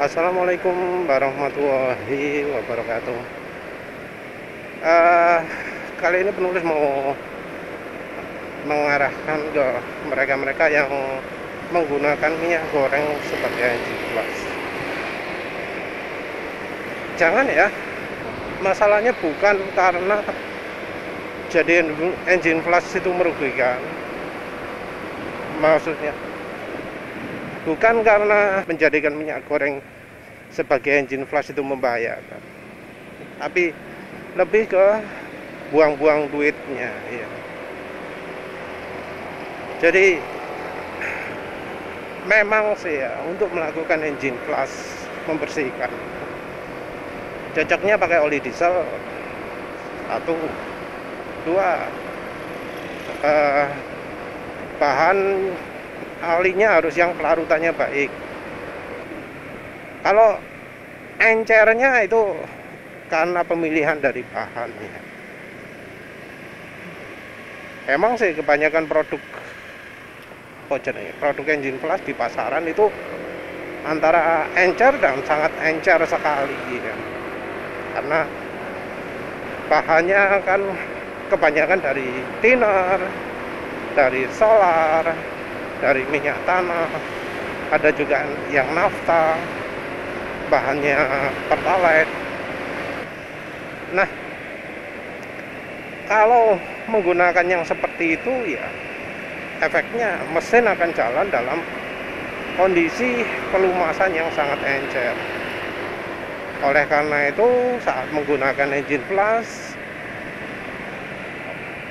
Assalamualaikum warahmatullahi wabarakatuh. Eh, Kali ini penulis mau mengarahkan ke mereka-mereka yang menggunakan minyak goreng sebagai engine flash. Jangan ya, masalahnya bukan karena jadi engine flash itu merugikan. Maksudnya bukan karena menjadikan minyak goreng sebagai engine flash itu membahayakan, tapi lebih ke buang-buang duitnya ya. Jadi memang sih ya, untuk melakukan engine flash membersihkan cocoknya pakai oli diesel. Satu, dua, bahan olinya harus yang pelarutannya baik. Kalau encernya itu karena pemilihan dari bahan ya. Emang sih kebanyakan produk produk engine flash di pasaran itu antara encer dan sangat encer sekali ya. Karena bahannya kan kebanyakan dari thinner, dari solar, dari minyak tanah, ada juga yang nafta, bahannya pertalite. Nah, kalau menggunakan yang seperti itu ya, efeknya mesin akan jalan dalam kondisi pelumasan yang sangat encer. Oleh karena itu, saat menggunakan engine flash,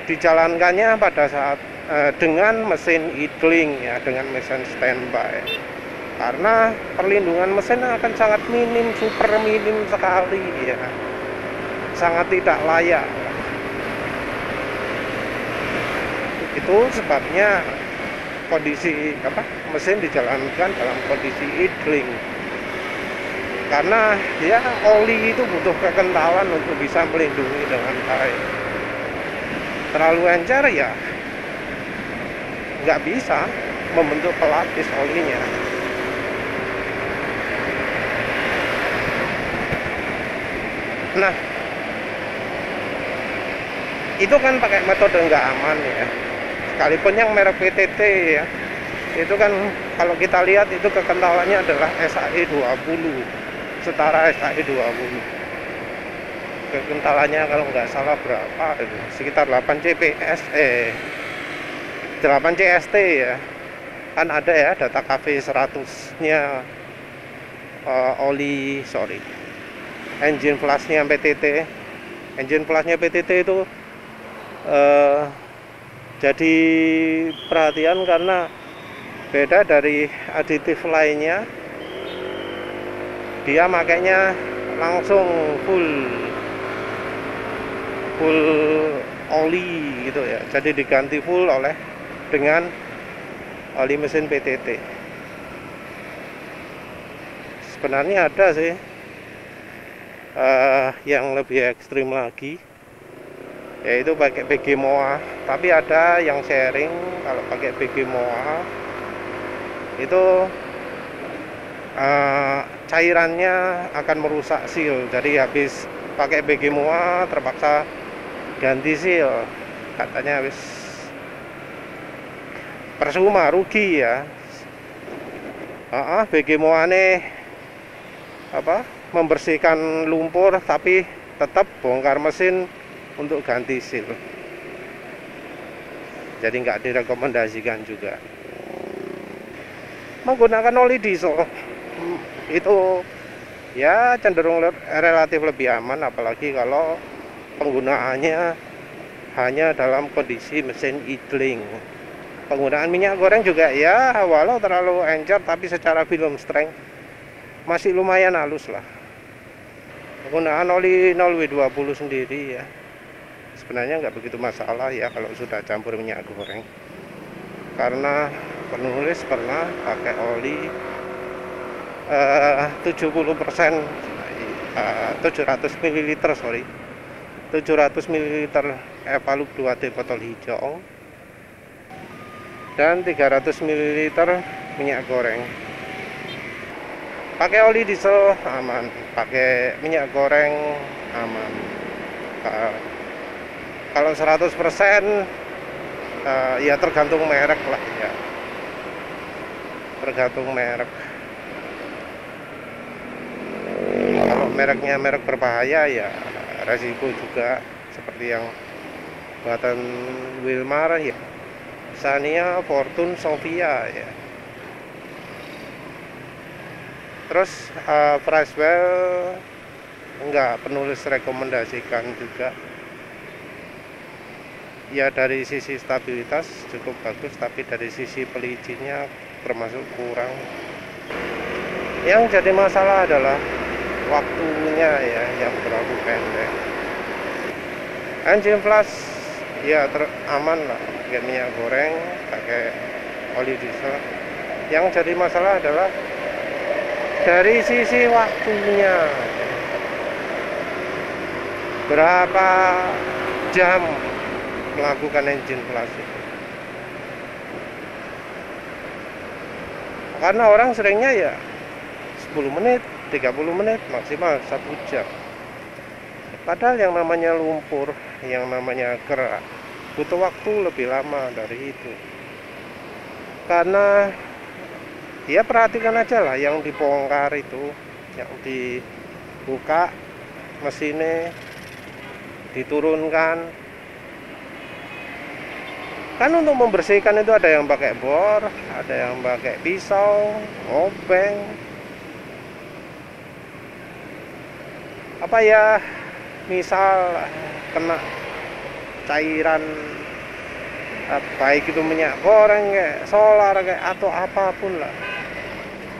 dijalankannya pada saat dengan mesin idling ya, dengan mesin standby. Karena perlindungan mesin akan sangat minim, super minim sekali ya. Sangat tidak layak. Itu sebabnya kondisi mesin dijalankan dalam kondisi idling. Karena ya oli itu butuh kekentalan untuk bisa melindungi dengan baik. Terlalu encer ya nggak bisa membentuk pelapis olinya. Nah, itu kan pakai metode nggak aman ya. Sekalipun yang merek PTT ya, itu kan kalau kita lihat itu kekentalannya adalah SAE 20, setara SAE 20. Kekentalannya kalau nggak salah berapa itu, sekitar 8 CPS 8 CST ya. Kan ada ya data KV 100-nya engine flashnya PTT. Engine flashnya PTT itu jadi perhatian karena beda dari aditif lainnya. Dia makainya langsung full oli gitu ya. Jadi diganti full dengan oli mesin PTT. Sebenarnya ada sih yang lebih ekstrim lagi, yaitu pakai BG MOA. Tapi ada yang sharing kalau pakai BG MOA itu cairannya akan merusak seal. Jadi habis pakai BG MOA terpaksa ganti seal, katanya habis percuma, rugi ya. BG MOA nih membersihkan lumpur, tapi tetap bongkar mesin untuk ganti seal. Jadi nggak direkomendasikan juga. Menggunakan oli diesel itu ya cenderung relatif lebih aman, apalagi kalau penggunaannya hanya dalam kondisi mesin idling. Penggunaan minyak goreng juga ya walau terlalu encer, tapi secara film strength masih lumayan halus lah. Penggunaan oli 0W20 sendiri ya sebenarnya nggak begitu masalah ya kalau sudah campur minyak goreng, karena penulis pernah pakai oli 70%, 700 ml 700 ml Evalup 2D botol hijau dan 300 ml minyak goreng. Pakai oli diesel aman, pakai minyak goreng aman. Kalau 100% ya tergantung merek lah ya, tergantung merek. Kalau mereknya merek berbahaya ya resiko juga, seperti yang buatan Wilmar ya, Sania, Fortune, Sofia ya. Terus Freshwell enggak penulis rekomendasikan juga ya, dari sisi stabilitas cukup bagus, tapi dari sisi pelicinnya termasuk kurang. Yang jadi masalah adalah waktunya ya, yang terlalu pendek. Engine flash ya aman lah, pakai minyak goreng, pakai oli diesel. Yang jadi masalah adalah dari sisi waktunya, berapa jam melakukan engine flash itu. Karena orang seringnya ya 10 menit, 30 menit, maksimal 1 jam. Padahal yang namanya lumpur, yang namanya kerak, butuh waktu lebih lama dari itu. Karena ya perhatikan aja lah, yang dibongkar itu, yang dibuka mesinnya, diturunkan. Kan untuk membersihkan itu ada yang pakai bor, ada yang pakai pisau, obeng. Apa ya, misal kena cairan, baik itu minyak goreng kayak solar kayak atau apapun lah,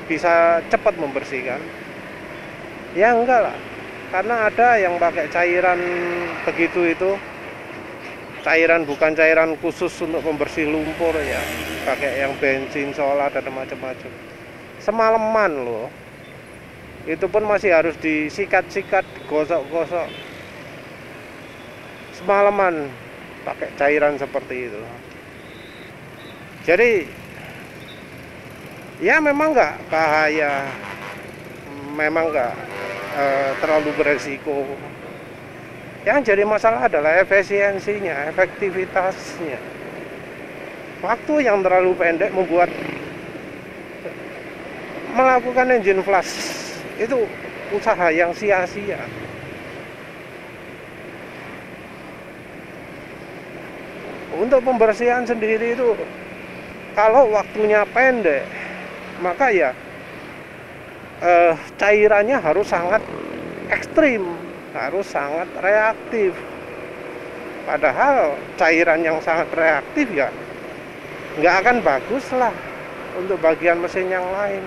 bisa cepat membersihkan. Ya enggak lah, karena ada yang pakai cairan begitu itu, cairan bukan cairan khusus untuk pembersih lumpur ya, pakai yang bensin, solar dan macam-macam. Semalaman loh, itu pun masih harus disikat-sikat, gosok-gosok. Semalaman pakai cairan seperti itu. Jadi ya memang nggak bahaya, memang nggak terlalu beresiko. Yang jadi masalah adalah efisiensinya, efektivitasnya. Waktu yang terlalu pendek membuat melakukan engine flash itu usaha yang sia-sia. Untuk pembersihan sendiri itu, kalau waktunya pendek, maka ya cairannya harus sangat ekstrim, harus sangat reaktif. Padahal cairan yang sangat reaktif ya nggak akan bagus lah untuk bagian mesin yang lain.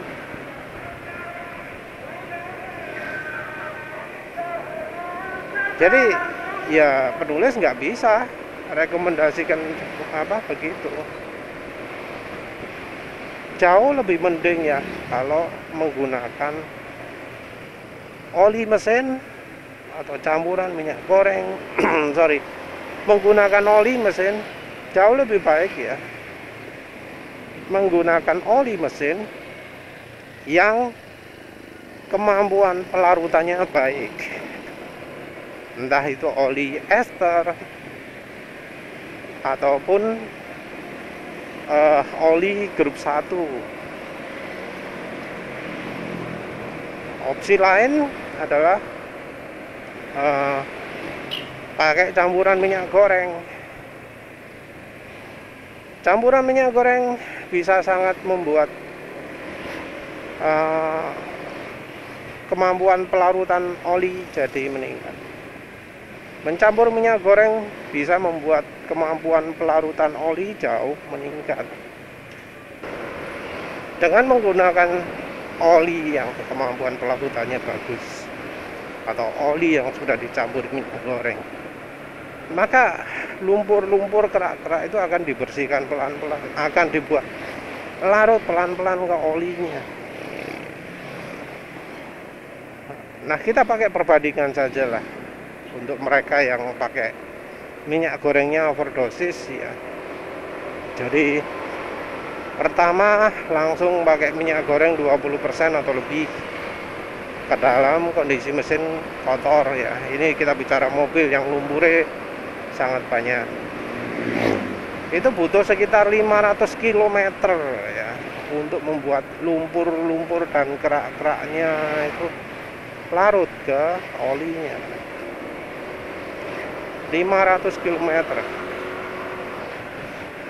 Jadi ya penulis nggak bisa rekomendasikan apa begitu. Jauh lebih mending ya kalau menggunakan oli mesin atau campuran minyak goreng menggunakan oli mesin jauh lebih baik ya, menggunakan oli mesin yang kemampuan pelarutannya baik, entah itu oli ester ataupun oli grup 1. Opsi lain adalah pakai campuran minyak goreng. Campuran minyak goreng bisa sangat membuat kemampuan pelarutan oli jadi meningkat. Mencampur minyak goreng bisa membuat kemampuan pelarutan oli jauh meningkat. Dengan menggunakan oli yang kemampuan pelarutannya bagus atau oli yang sudah dicampur minyak goreng, maka lumpur-lumpur, kerak-kerak itu akan dibersihkan pelan-pelan, akan dibuat larut pelan-pelan ke olinya. Nah, kita pakai perbandingan saja lah untuk mereka yang pakai minyak gorengnya overdosis ya. Jadi pertama langsung pakai minyak goreng 20% atau lebih, ke dalam kondisi mesin kotor ya. Ini kita bicara mobil yang lumpurnya sangat banyak. Itu butuh sekitar 500 km ya untuk membuat lumpur-lumpur dan kerak-keraknya itu larut ke olinya. 500 km.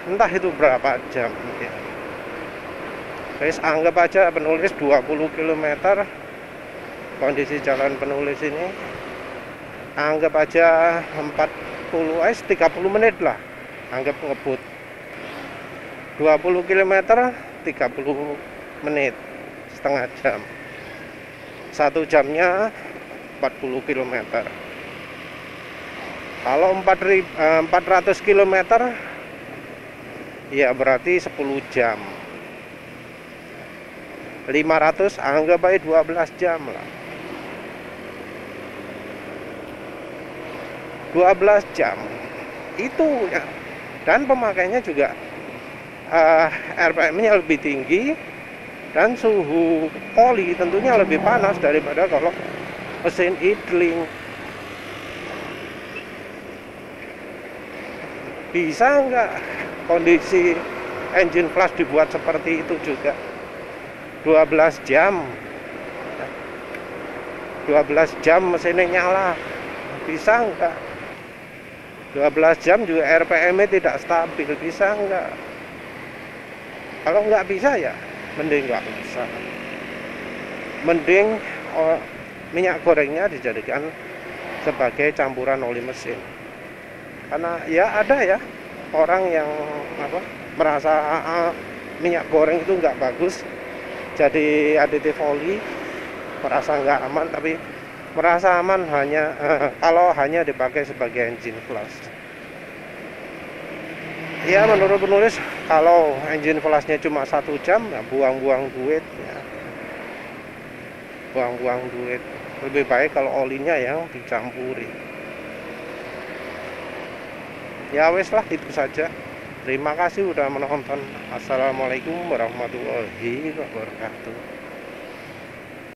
Entah itu berapa jam ya. Guys, anggap aja penulis 20 km kondisi jalan penulis ini, anggap aja 30 menit lah, anggap ngebut 20 km 30 menit, setengah jam, 1 jamnya 40 km. Kalau 400 km ya berarti 10 jam. 500 anggap aja 12 jam lah. 12 jam itu ya. Dan pemakainya juga RPM-nya lebih tinggi dan suhu oli tentunya lebih panas daripada kalau mesin idling. Bisa nggak kondisi engine flash dibuat seperti itu juga? 12 jam 12 jam mesinnya nyala, bisa nggak? 12 jam juga RPM-nya tidak stabil, bisa nggak? Kalau nggak bisa ya mending nggak usah, mending minyak gorengnya dijadikan sebagai campuran oli mesin. Karena ya ada ya orang yang merasa minyak goreng itu nggak bagus jadi aditif oli, merasa nggak aman, tapi merasa aman hanya kalau hanya dipakai sebagai engine flash. Ya menurut penulis kalau engine flashnya cuma 1 jam ya buang-buang duit ya. Buang-buang duit. Lebih baik kalau olinya yang dicampuri. Ya wes lah, itu saja. Terima kasih udah menonton. Assalamualaikum warahmatullahi wabarakatuh.